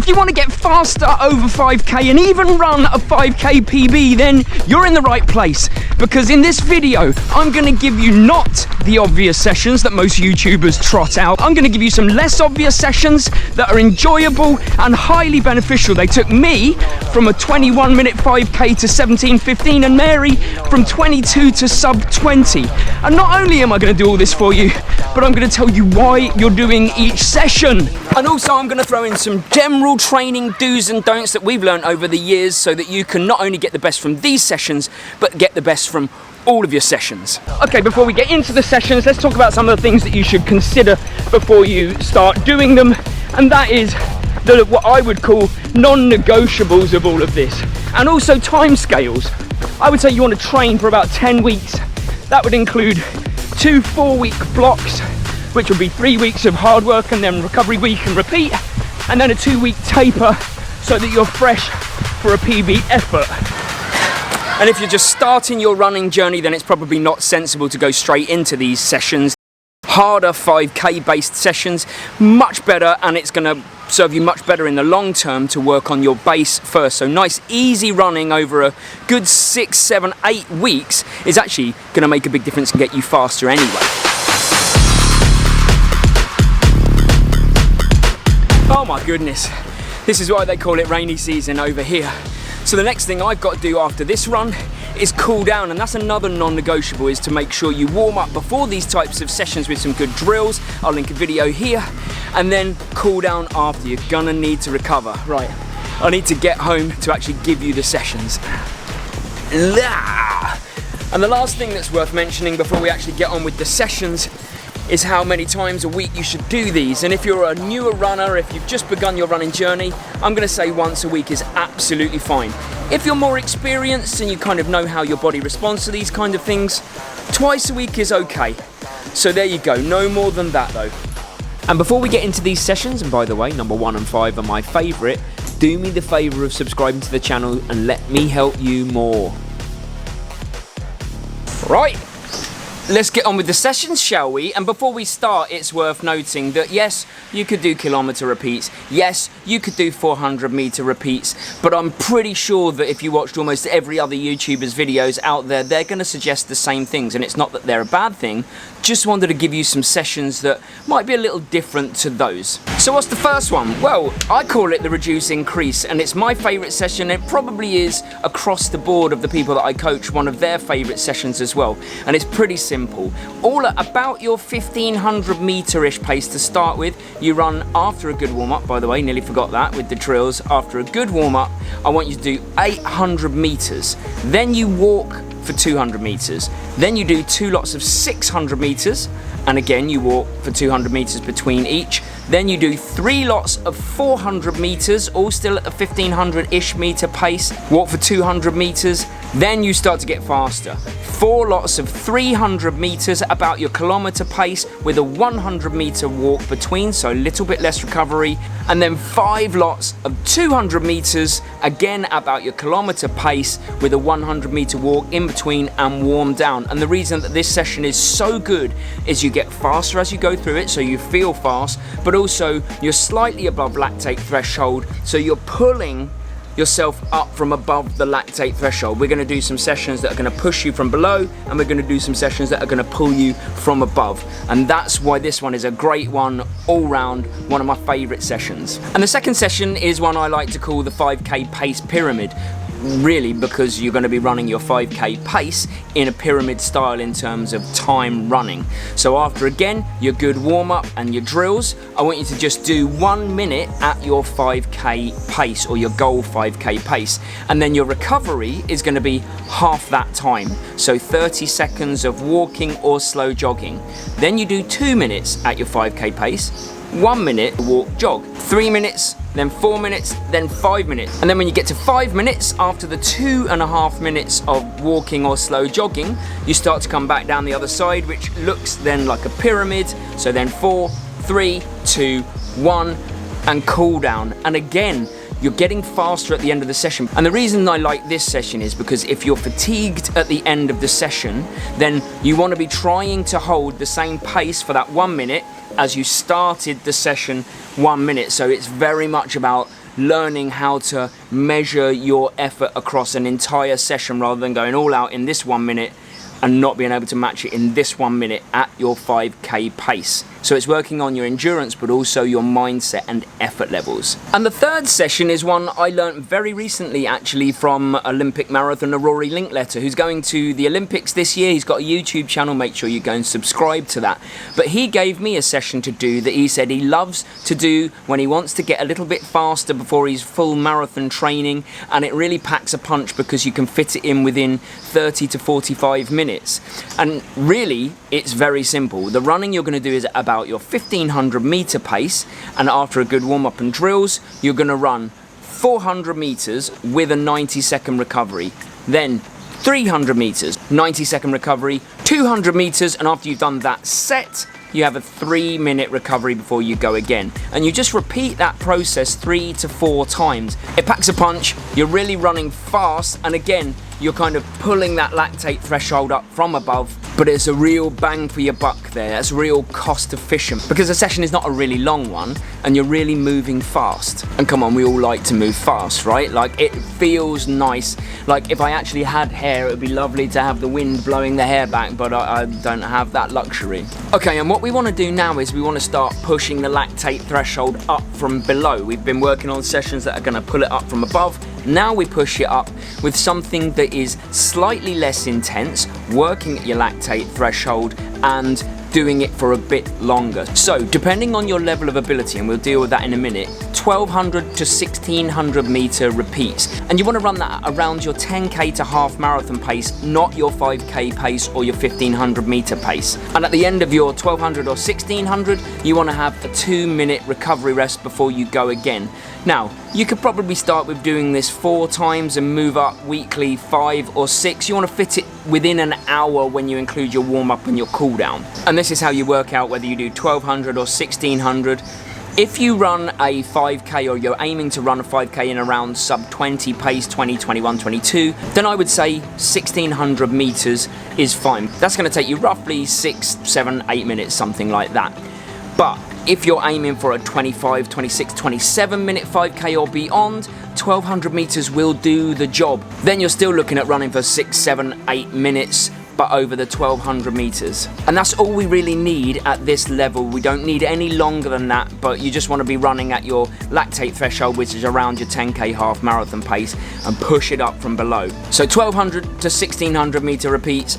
you want to get faster over 5k and even run a 5k PB, then you're in the right place, because in this video I'm going to give you not the obvious sessions that most YouTubers trot out. I'm going to give you some less obvious sessions that are enjoyable and highly beneficial. They took me from a 21-minute 5k to 17:15, and Mary from 22 to sub 20. And not only am I going to do all this for you, but I'm going to tell you why you're doing each session. And also I'm going to throw in some general training do's and don'ts that we've learned over the years, so that you can not only get the best from these sessions, but get the best from all of your sessions. Okay, before we get into the sessions, let's talk about some of the things that you should consider before you start doing them. And that is what I would call non-negotiables of all of this. And also time scales. I would say you want to train for about 10 weeks. That would include 2 4-week blocks, which would be 3 weeks of hard work and then recovery week and repeat, and then a 2-week taper so that you're fresh for a PB effort. And if you're just starting your running journey, then it's probably not sensible to go straight into these sessions. Harder 5k based sessions, much better, and it's going to serve you much better in the long term to work on your base first. So nice easy running over a good 6, 7, 8 weeks is actually going to make a big difference and get you faster anyway. Oh my goodness, this is why they call it rainy season over here. So the next thing I've got to do after this run is cool down, and that's another non-negotiable, is to make sure you warm up before these types of sessions with some good drills. I'll link a video here, and then cool down after. You're gonna need to recover. Right, I need to get home to actually give you the sessions. And the last thing that's worth mentioning before we actually get on with the sessions is how many times a week you should do these. And if you're a newer runner, if you've just begun your running journey, I'm gonna say once a week is absolutely fine. If you're more experienced and you kind of know how your body responds to these kind of things, twice a week is okay. So there you go, no more than that though. And before we get into these sessions, and by the way, number 1 and 5 are my favorite, do me the favor of subscribing to the channel and let me help you more. Right. Let's get on with the sessions, shall we? And before we start, it's worth noting that yes, you could do kilometre repeats, yes, you could do 400-metre repeats, but I'm pretty sure that if you watched almost every other YouTuber's videos out there, they're going to suggest the same things, and it's not that they're a bad thing, just wanted to give you some sessions that might be a little different to those. So what's the first one? Well, I call it the reduce increase, and it's my favourite session. It probably is across the board of the people that I coach one of their favourite sessions as well, and it's pretty simple. All at about your 1500 metre-ish pace to start with. You run after a good warm-up, by the way, nearly forgot that with the drills. After a good warm-up, I want you to do 800 metres. Then you walk for 200 metres. Then you do 2 lots of 600 metres, and again you walk for 200 metres between each. Then you do 3 lots of 400 metres, all still at the 1500-ish metre pace. Walk for 200 metres. Then you start to get faster. 4 lots of 300 metres at about your kilometre pace with a 100 metre walk between, so a little bit less recovery. And then 5 lots of 200 metres, again about your kilometre pace with a 100 metre walk in between and warm down. And the reason that this session is so good is you get faster as you go through it, so you feel fast, but also you're slightly above lactate threshold, so you're pulling yourself up from above the lactate threshold. We're going to do some sessions that are going to push you from below, and we're going to do some sessions that are going to pull you from above, and that's why this one is a great one all round, one of my favorite sessions. And the second session is one I like to call the 5k pace pyramid, really because you're going to be running your 5k pace in a pyramid style in terms of time running. So after again your good warm-up and your drills, I want you to just do 1 minute at your 5k pace, or your goal 5k pace, and then your recovery is going to be half that time, so 30 seconds of walking or slow jogging. Then you do 2 minutes at your 5k pace, 1 minute walk jog, 3 minutes, then 4 minutes, then 5 minutes. And then when you get to 5 minutes, after the 2.5 minutes of walking or slow jogging, you start to come back down the other side, which looks then like a pyramid. So then 4, 3, 2, 1, and cool down. And again, you're getting faster at the end of the session. And the reason I like this session is because if you're fatigued at the end of the session, then you want to be trying to hold the same pace for that 1 minute as you started the session 1 minute. So it's very much about learning how to measure your effort across an entire session rather than going all out in this 1 minute and not being able to match it in this 1 minute at your 5k pace. So it's working on your endurance, but also your mindset and effort levels. And the third session is one I learned very recently, actually, from Olympic marathoner Rory Linkletter, who's going to the Olympics this year. He's got a YouTube channel, make sure you go and subscribe to that. But he gave me a session to do that he said he loves to do when he wants to get a little bit faster before his full marathon training, and it really packs a punch because you can fit it in within 30 to 45 minutes. And really, it's very simple. The running you're going to do is about your 1500 meter pace, and after a good warm-up and drills, you're going to run 400 meters with a 90-second recovery. Then 300 meters, 90-second recovery, 200 meters, and after you've done that set, you have a 3-minute recovery before you go again. And you just repeat that process 3 to 4 times. It packs a punch, you're really running fast, and again, you're kind of pulling that lactate threshold up from above, but it's a real bang for your buck there. It's real cost efficient because the session is not a really long one and you're really moving fast. And come on, we all like to move fast, right? Like, it feels nice. Like, if I actually had hair, it would be lovely to have the wind blowing the hair back, but I don't have that luxury. Okay, and what we want to do now is we want to start pushing the lactate threshold up from below. We've been working on sessions that are going to pull it up from above. Now we push it up with something that is slightly less intense, working at your lactate threshold and doing it for a bit longer. So depending on your level of ability, and we'll deal with that in a minute, 1200 to 1600 meter repeats. And you want to run that around your 10k to half marathon pace, not your 5k pace or your 1500 meter pace. And at the end of your 1200 or 1600, you want to have a 2-minute recovery rest before you go again. Now, you could probably start with doing this 4 times and move up weekly 5 or 6. You want to fit it within an hour when you include your warm-up and your cool-down. And this is how you work out whether you do 1200 or 1600. If you run a 5k, or you're aiming to run a 5k in around sub 20 pace, 20, 21, 22, then I would say 1600 meters is fine. That's going to take you roughly 6, 7, 8 minutes, something like that. But if you're aiming for a 25, 26, 27 minute 5k or beyond, 1200 meters will do the job. Then you're still looking at running for 6, 7, 8 minutes, but over the 1200 meters. And that's all we really need at this level. We don't need any longer than that, but you just want to be running at your lactate threshold, which is around your 10k half marathon pace, and push it up from below. So 1200 to 1600 meter repeats,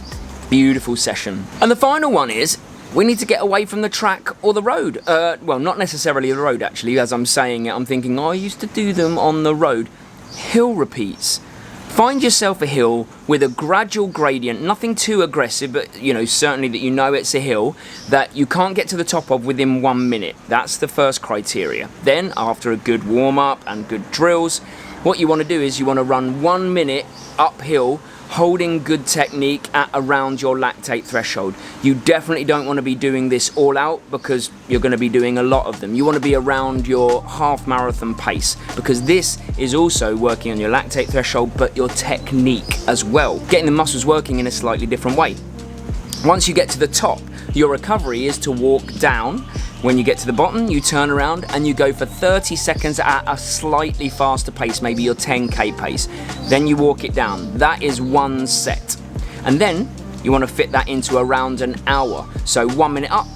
beautiful session. And the final one is, we need to get away from the track or the road. Well, not necessarily the road, actually. As I'm saying it, I'm thinking, oh, I used to do them on the road. Hill repeats. Find yourself a hill with a gradual gradient, nothing too aggressive, but certainly that you know it's a hill that you can't get to the top of within 1 minute. That's the first criteria. Then, after a good warm-up and good drills, what you want to do is you want to run 1 minute uphill, holding good technique at around your lactate threshold. You definitely don't want to be doing this all out because you're going to be doing a lot of them. You want to be around your half marathon pace because this is also working on your lactate threshold, but your technique as well. Getting the muscles working in a slightly different way. Once you get to the top, your recovery is to walk down. When you get to the bottom, you turn around and you go for 30 seconds at a slightly faster pace, maybe your 10k pace. Then you walk it down. That is 1 set. And then you want to fit that into around an hour. So 1 minute up,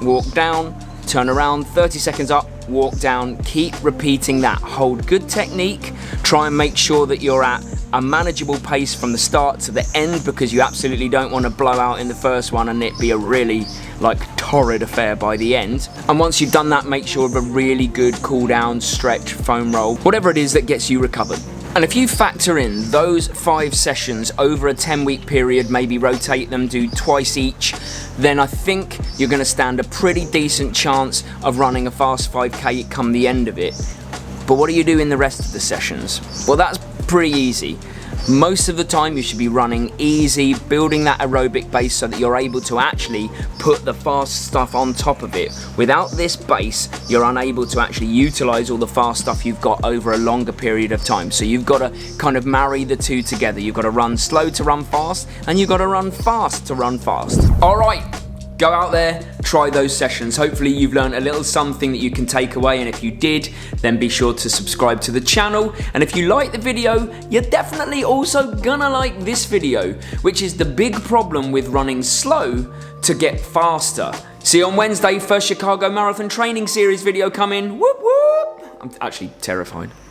walk down, turn around, 30 seconds up, walk down. Keep repeating that. Hold good technique. Try and make sure that you're at a manageable pace from the start to the end, because you absolutely don't want to blow out in the first one and it be a really torrid affair by the end. And once you've done that, make sure of a really good cool down, stretch, foam roll, whatever it is that gets you recovered. And if you factor in those 5 sessions over a 10-week period, maybe rotate them, do twice each, then I think you're going to stand a pretty decent chance of running a fast 5k come the end of it. But what do you do in the rest of the sessions? Well, that's pretty easy. Most of the time you should be running easy, building that aerobic base so that you're able to actually put the fast stuff on top of it. Without this base, you're unable to actually utilize all the fast stuff you've got over a longer period of time. So you've got to kind of marry the two together. You've got to run slow to run fast, and you've got to run fast to run fast. All right, Go out there, try those sessions. Hopefully you've learned a little something that you can take away, and if you did, then be sure to subscribe to the channel. And if you like the video, you're definitely also gonna like this video, which is the big problem with running slow to get faster. See you on Wednesday, first Chicago Marathon training series video coming. Whoop whoop! I'm actually terrified.